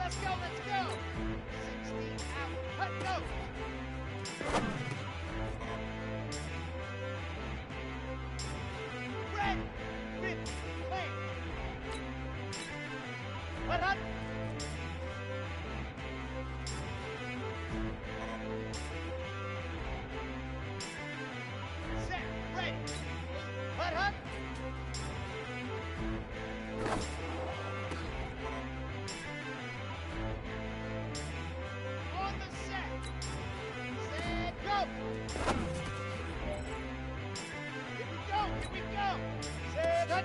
let's go, let's go! 16 out, let go! Red, 50, clear! Let up! Set, ready! Let up! On the set! Set, go! Here we go, here we go! Set, hut!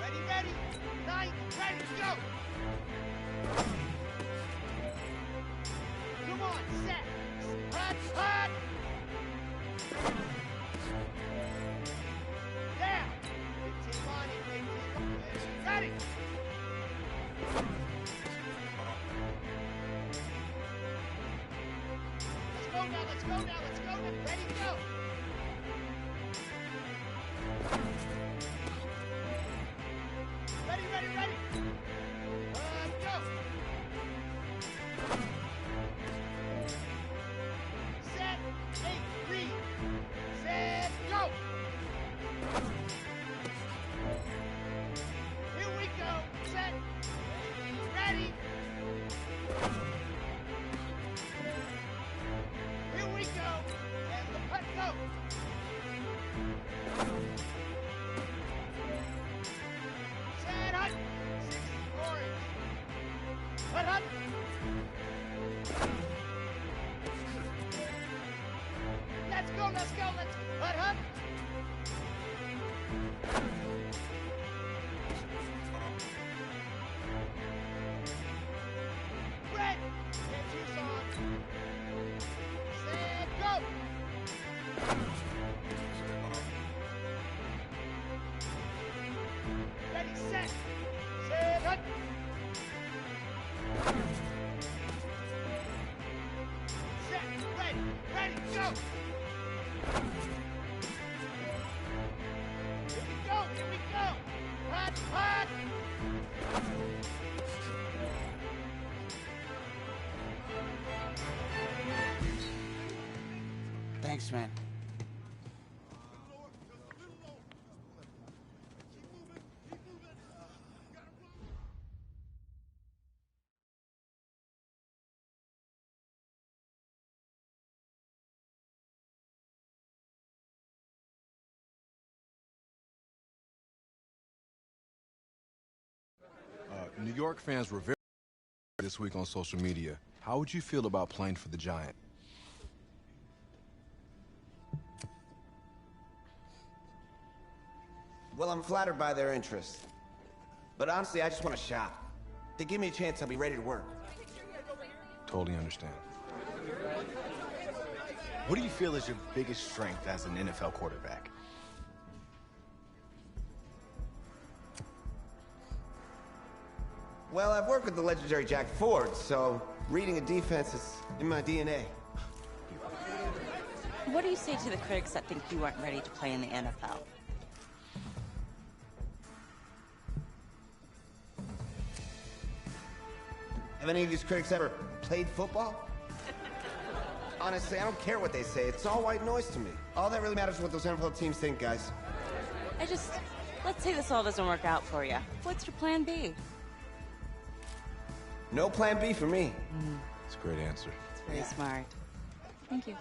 Ready, ready! 9, ready, go! Come on, set! Hut, hut! Down! 15 line, 15 ready! Let's go now, let's go now, let's go now! Ready, go! Ready, ready, ready! Go! Set, 8, read! Set, go! Here we go! Set, ready! Here we go! And the putt, go! Set, hut! 60 orange! Hut, hut! Let's go, let's go, let's go! Hut, hut! Red! Get juice on! Set, go! Ready, set! Set, hut! Set, ready, ready, go! Here we go, here we go! Hut, hut! Thanks, man. New York fans were very this week on social media. How would you feel about playing for the Giant? Well, I'm flattered by their interest. But honestly, I just want a shot. If they give me a chance, I'll be ready to work. Totally understand. What do you feel is your biggest strength as an NFL quarterback? Well, I've worked with the legendary Jack Ford, so reading a defense is in my DNA. What do you say to the critics that think you weren't ready to play in the NFL? Have any of these critics ever played football? Honestly, I don't care what they say. It's all white noise to me. All that really matters is what those NFL teams think, guys. Let's say this all doesn't work out for you. What's your plan B? No plan B for me. It's a great answer. It's very smart. Thank you.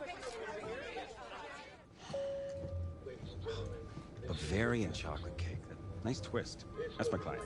Bavarian chocolate cake. Nice twist. That's my client.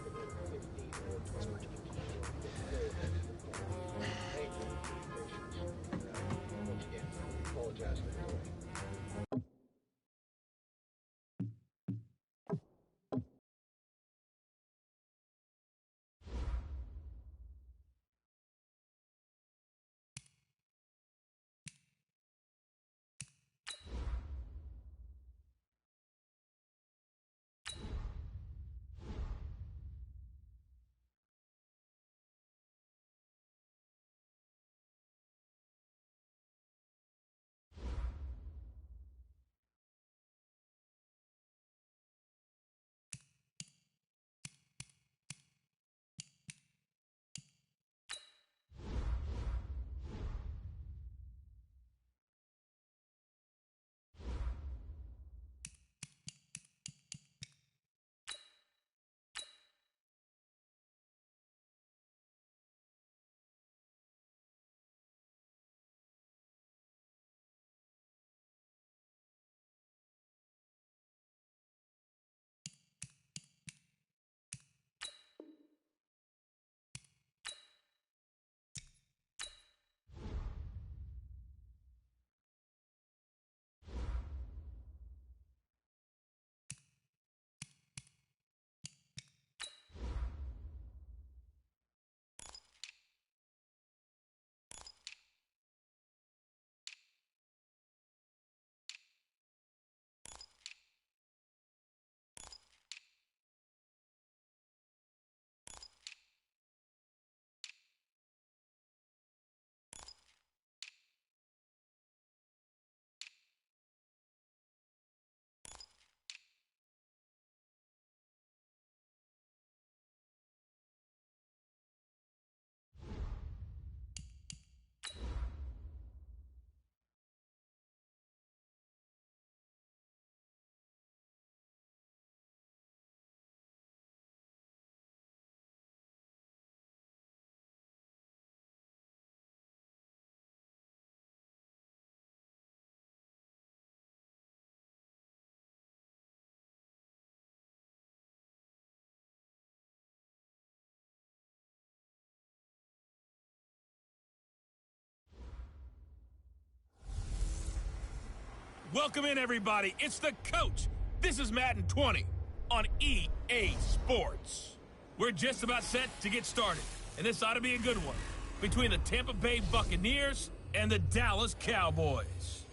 Welcome in, everybody. It's the coach. This is Madden 20 on EA Sports. We're just about set to get started, and this ought to be a good one between the Tampa Bay Buccaneers and the Dallas Cowboys.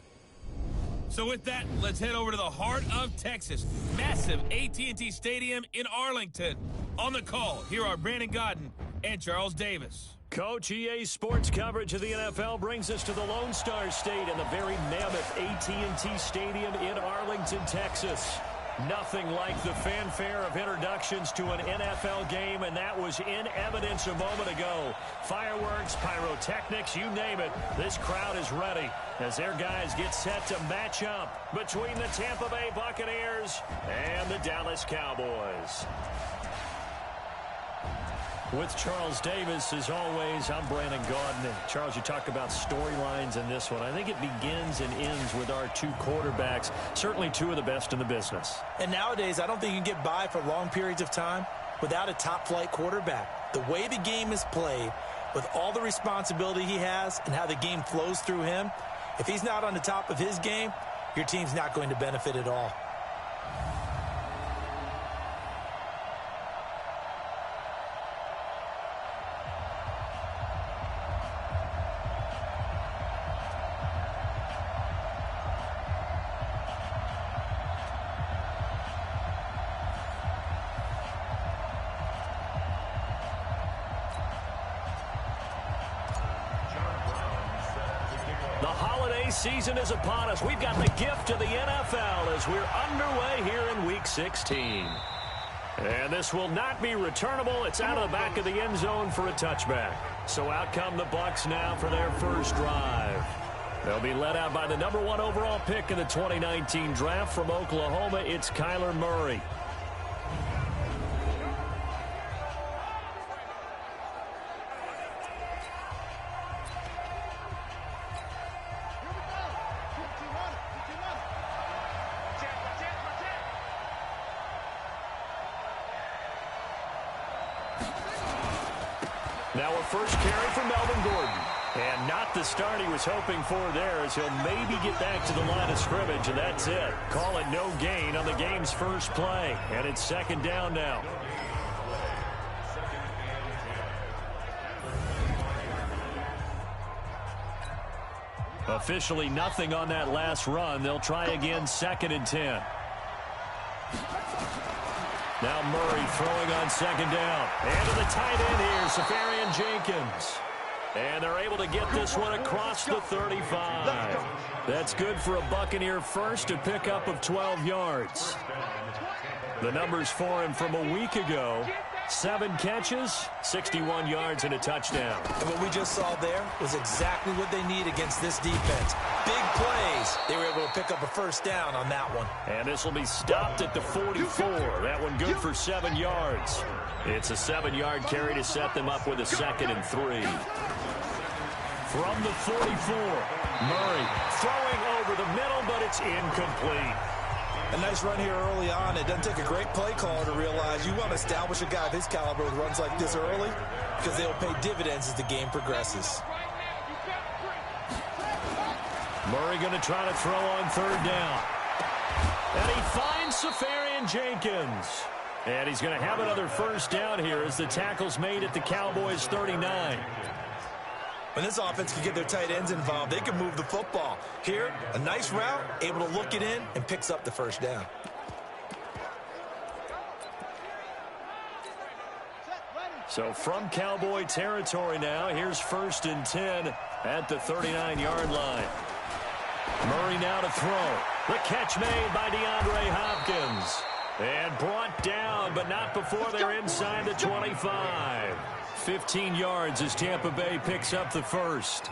So with that, let's head over to the heart of Texas. Massive AT&T Stadium in Arlington. On the call, here are Brandon Godden and Charles Davis. Coach, EA Sports coverage of the NFL brings us to the Lone Star State and the very mammoth AT&T Stadium in Arlington, Texas. Nothing like the fanfare of introductions to an NFL game, and that was in evidence a moment ago. Fireworks, pyrotechnics, you name it. This crowd is ready as their guys get set to match up between the Tampa Bay Buccaneers and the Dallas Cowboys. With Charles Davis, as always, I'm Brandon Gaudin. Charles, you talk about storylines in this one. I think it begins and ends with our two quarterbacks, certainly two of the best in the business. And nowadays, I don't think you can get by for long periods of time without a top-flight quarterback. The way the game is played, with all the responsibility he has and how the game flows through him, if he's not on the top of his game, your team's not going to benefit at all. The holiday season is upon us. We've got the gift of the NFL as we're underway here in Week 16. And this will not be returnable. It's out of the back of the end zone for a touchback. So out come the Bucs now for their first drive. They'll be led out by the #1 overall pick in the 2019 draft from Oklahoma. It's Kyler Murray. Now a first carry for Melvin Gordon. And not the start he was hoping for there, as he'll maybe get back to the line of scrimmage, and that's it. Call it no gain on the game's first play. And it's second down now. Officially nothing on that last run. They'll try again, 2nd and 10. Now Murray throwing on 2nd down. And to the tight end here, Safarian Jenkins. And they're able to get this one across the 35. That's good for a Buccaneer first, a pickup of 12 yards. The numbers for him from a week ago: 7 catches, 61 yards, and a touchdown. And what we just saw there was exactly what they need against this defense. Big plays. They were able to pick up a first down on that one. And this will be stopped at the 44. That one good for 7 yards. It's a 7-yard carry to set them up with a 2nd and 3. From the 44, Murray throwing over the middle, but it's incomplete. A nice run here early on. It doesn't take a great play caller to realize you want to establish a guy of his caliber with runs like this early, because they'll pay dividends as the game progresses. Murray going to try to throw on 3rd down. And he finds Safarian Jenkins. And he's going to have another first down here as the tackle's made at the Cowboys' 39. When this offense can get their tight ends involved, they can move the football. Here, a nice route, able to look it in, and picks up the first down. So from Cowboy territory now, here's 1st and 10 at the 39-yard line. Murray now to throw. The catch made by DeAndre Hopkins. And brought down, but not before they're inside the 25. 15 yards as Tampa Bay picks up the first.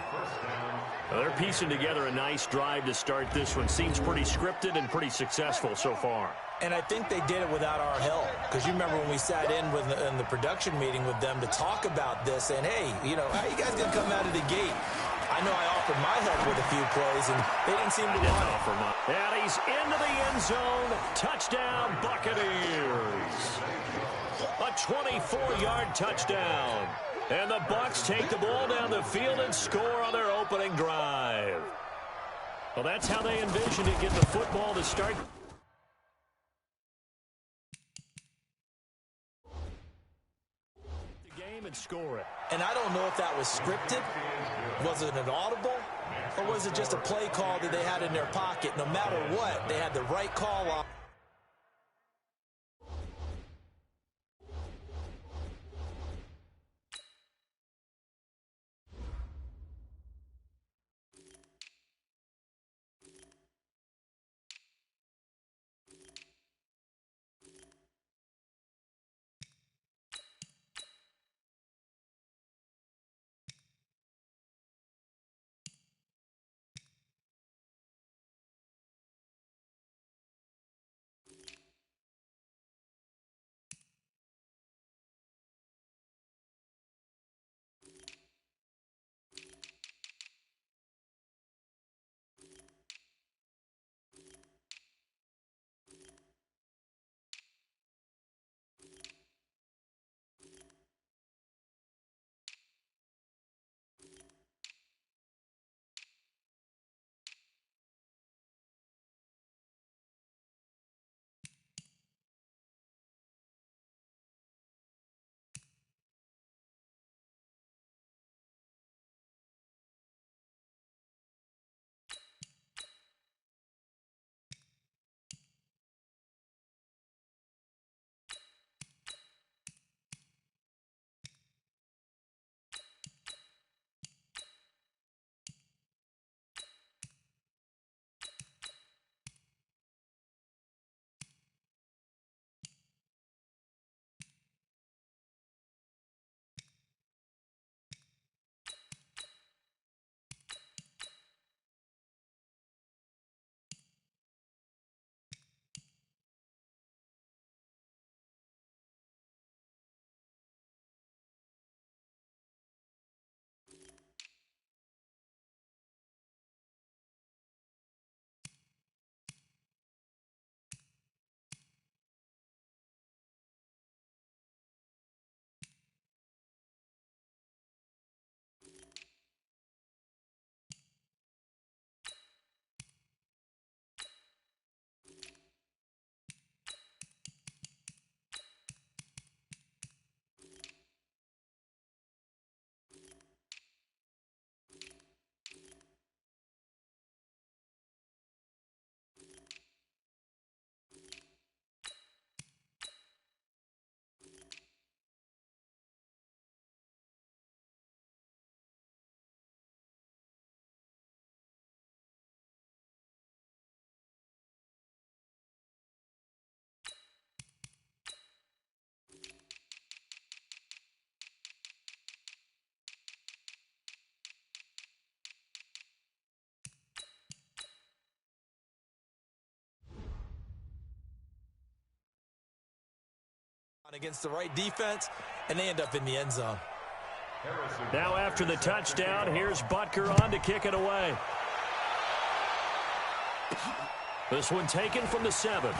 They're piecing together a nice drive to start this one. Seems pretty scripted and pretty successful so far. And I think they did it without our help. Because you remember when we sat in the production meeting with them to talk about this, and hey, you know, how you guys going to come out of the gate? I know I offered my help with a few plays, and they didn't seem to want it. And he's into the end zone. Touchdown, Buccaneers. A 24-yard touchdown. And the Bucs take the ball down the field and score on their opening drive. Well, that's how they envisioned it, get the football to start the game and score it. And I don't know if that was scripted. Was it an audible? Or was it just a play call that they had in their pocket? No matter what, they had the right call on. Against the right defense, and they end up in the end zone. Now after the touchdown, here's Butker on to kick it away. This one taken from the 7.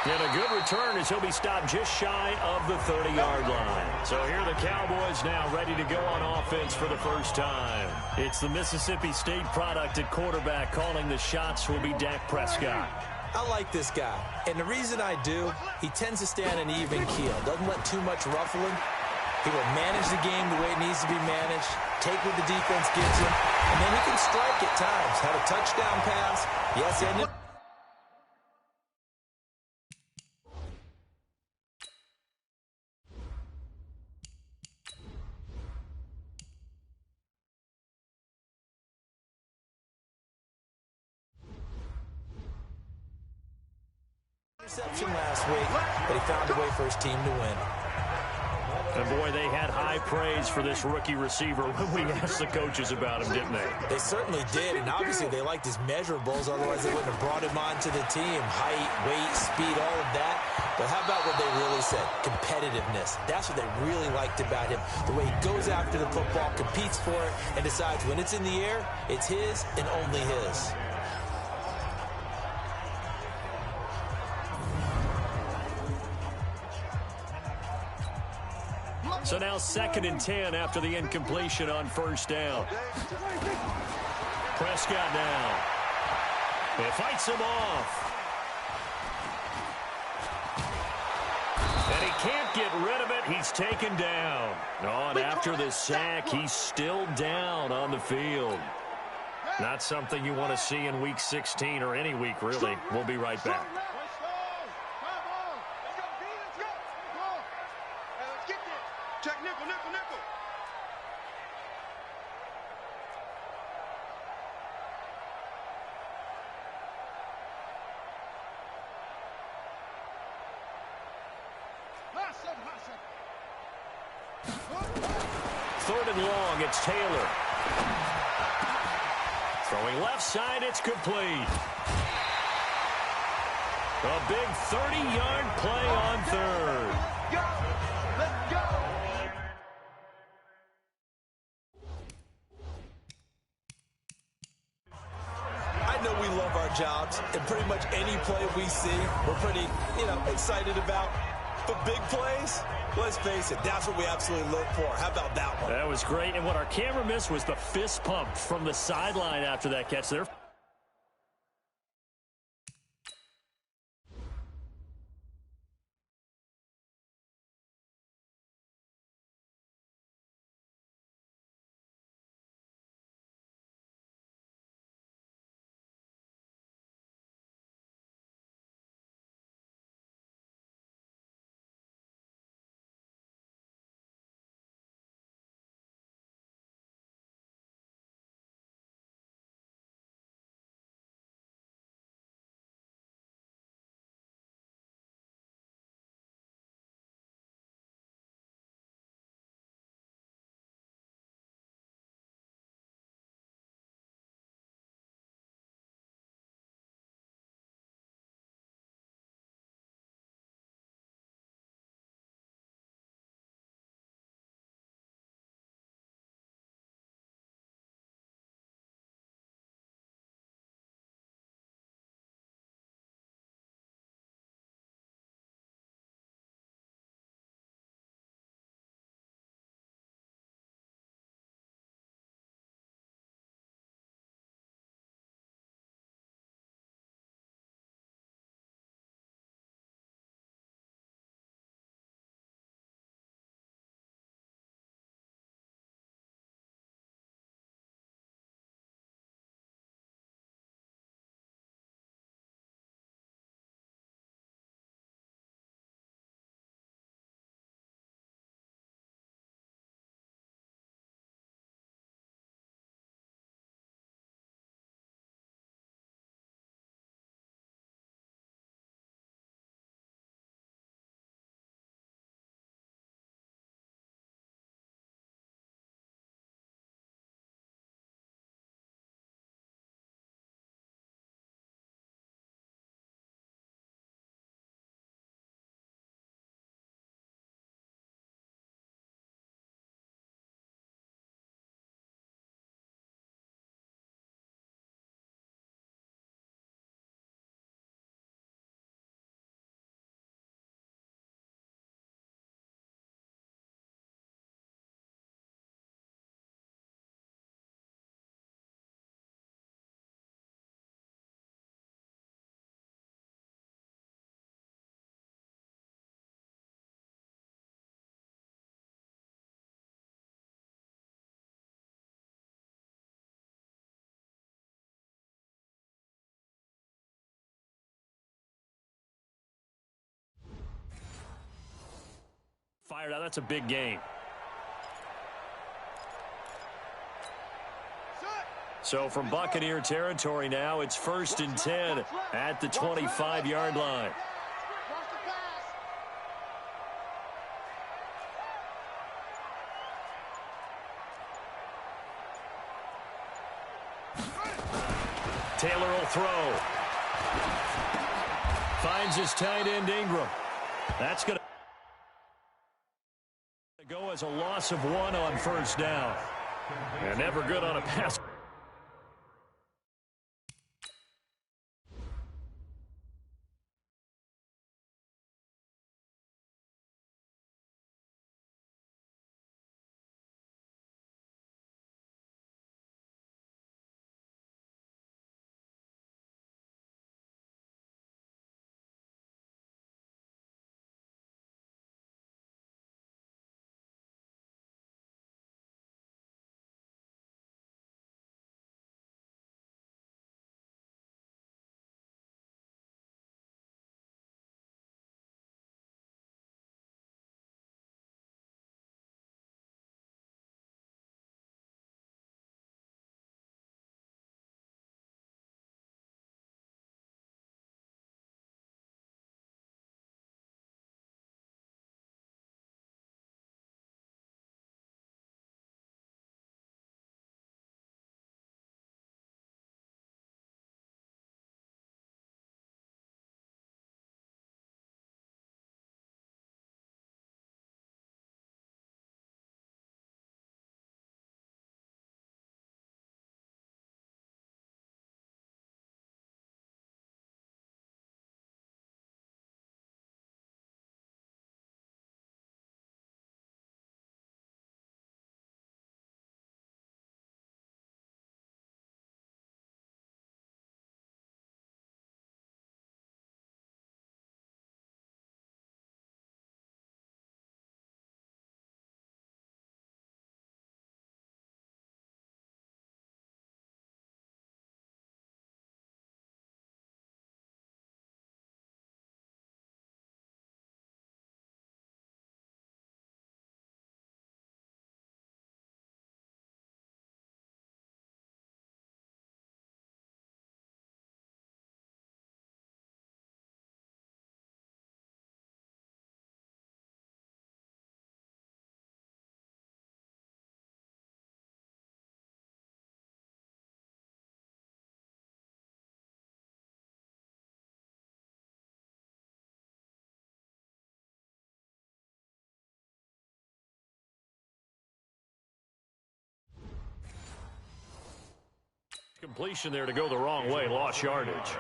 And a good return as he'll be stopped just shy of the 30-yard line. So here are the Cowboys now ready to go on offense for the first time. It's the Mississippi State product at quarterback. Calling the shots will be Dak Prescott. I like this guy, and the reason I do, he tends to stay on an even keel, doesn't let too much ruffling. He will manage the game the way it needs to be managed, take what the defense gives him, and then he can strike at times. Had a touchdown pass, yes, and interception last week, but he found a way for his team to win. And boy, they had high praise for this rookie receiver when we asked the coaches about him, didn't they? They certainly did, and obviously they liked his measurables, otherwise they wouldn't have brought him onto the team. Height, weight, speed, all of that. But how about what they really said? Competitiveness. That's what they really liked about him. The way he goes after the football, competes for it, and decides when it's in the air, it's his and only his. So now 2nd and 10 after the incompletion on first down. Prescott now. It fights him off. And he can't get rid of it. He's taken down. Oh, and after the sack, he's still down on the field. Not something you want to see in Week 16 or any week, really. We'll be right back. Check nickel, nickel, nickel. Third and long, it's Taylor. Throwing left side, it's complete. A big 30-yard play on third. Let's go. I know we love our jobs, and pretty much any play we see, we're pretty, excited about. But big plays, let's face it, that's what we absolutely look for. How about that one? That was great, and what our camera missed was the fist pump from the sideline after that catch there. Fired out. That's a big game. So from Buccaneer territory now, it's 1st and 10 at the 25-yard line. Taylor will throw. Finds his tight end Ingram. That's going to go as a loss of 1 on 1st down. And never good on a pass. completion there to go the wrong way, lost yardage.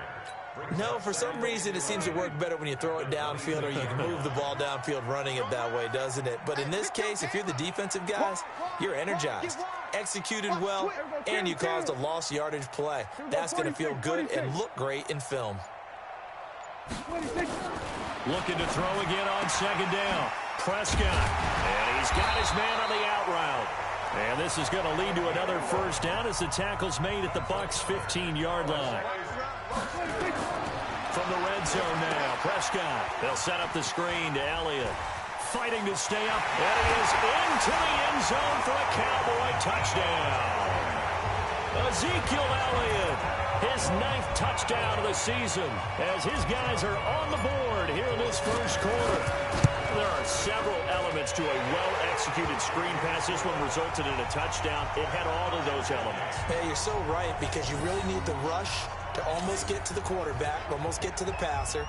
No, for some reason it seems to work better when you throw it downfield or you can move the ball downfield running it that way, doesn't it? But in this case, if you're the defensive guys, you're energized, executed well, and you caused a lost yardage play. That's going to feel good and look great in film. Looking to throw again on second down. Prescott, and he's got his man on the out route. And this is going to lead to another first down as the tackle's made at the Bucs' 15-yard line. From the red zone now, Prescott. They'll set up the screen to Elliott. Fighting to stay up, and he is into the end zone for a Cowboy touchdown. Ezekiel Elliott, his 9th touchdown of the season, as his guys are on the board here in this first quarter. There are several elements to a well-executed screen pass. This one resulted in a touchdown. It had all of those elements. Hey, you're so right, because you really need the rush to almost get to the quarterback, almost get to the passer.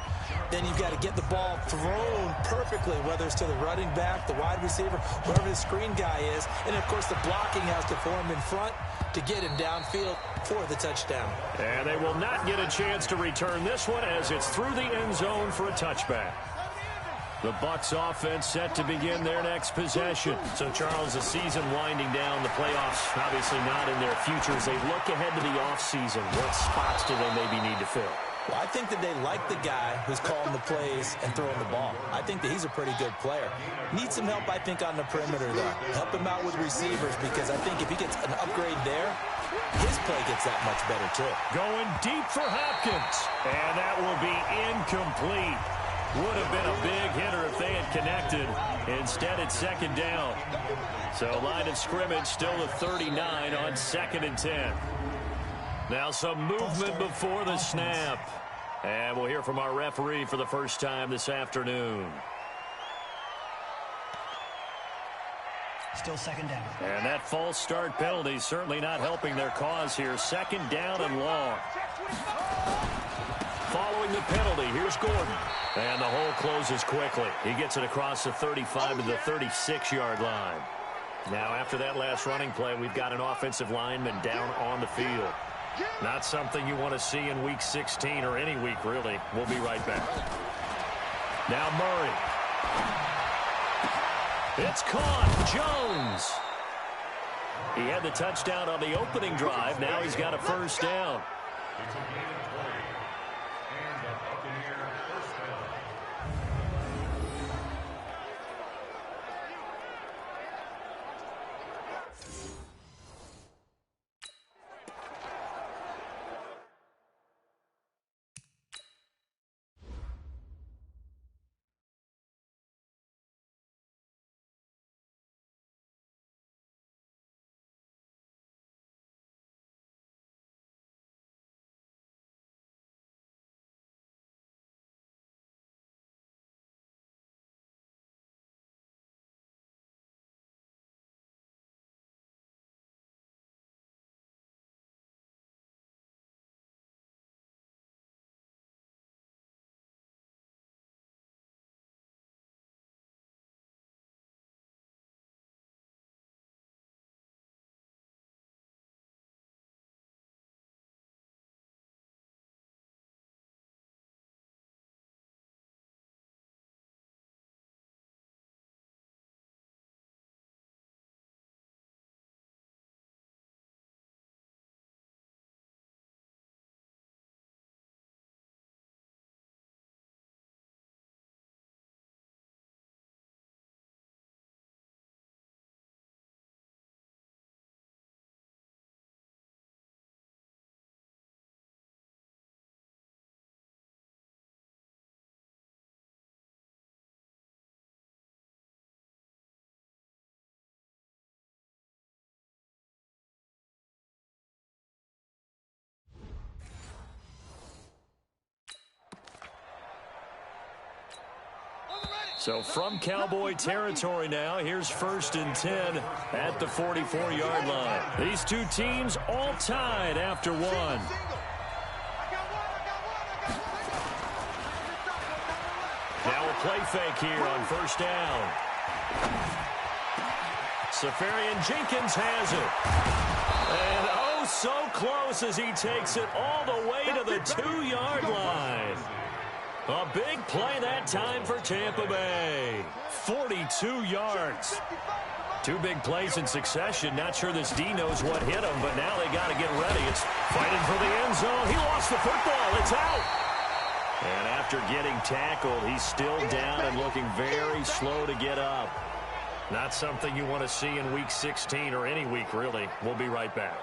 Then you've got to get the ball thrown perfectly, whether it's to the running back, the wide receiver, whoever the screen guy is. And, of course, the blocking has to form in front to get him downfield for the touchdown. And they will not get a chance to return this one as it's through the end zone for a touchback. The Bucs offense set to begin their next possession. So, Charles, the season winding down, the playoffs obviously not in their future. As they look ahead to the offseason, what spots do they maybe need to fill? Well, I think that they like the guy who's calling the plays and throwing the ball. I think that he's a pretty good player. Needs some help, I think, on the perimeter, though. Help him out with receivers, because I think if he gets an upgrade there, his play gets that much better, too. Going deep for Hopkins, and that will be incomplete. Would have been a big hitter if they had connected. Instead, it's second down. So, line of scrimmage still at 39 on 2nd and 10. Now some movement before the snap. And we'll hear from our referee for the first time this afternoon. Still second down. And that false start penalty certainly not helping their cause here. Second down and long. Following the penalty, here's Gordon. And the hole closes quickly. He gets it across the 35 to the 36-yard line. Now, after that last running play, we've got an offensive lineman down on the field. Not something you want to see in Week 16 or any week, really. We'll be right back. Now Murray. It's caught. Jones. He had the touchdown on the opening drive. Now he's got a first down. So from Cowboy territory now, here's 1st and 10 at the 44-yard line. These two teams all tied after one. Now a play fake here on first down. Safarian Jenkins has it. And oh, so close as he takes it all the way to the 2-yard line. A big play that time for Tampa Bay. 42 yards. 2 big plays in succession. Not sure this D knows what hit him, but now they got to get ready. It's fighting for the end zone. He lost the football. It's out. And after getting tackled, he's still down and looking very slow to get up. Not something you want to see in Week 16 or any week, really. We'll be right back.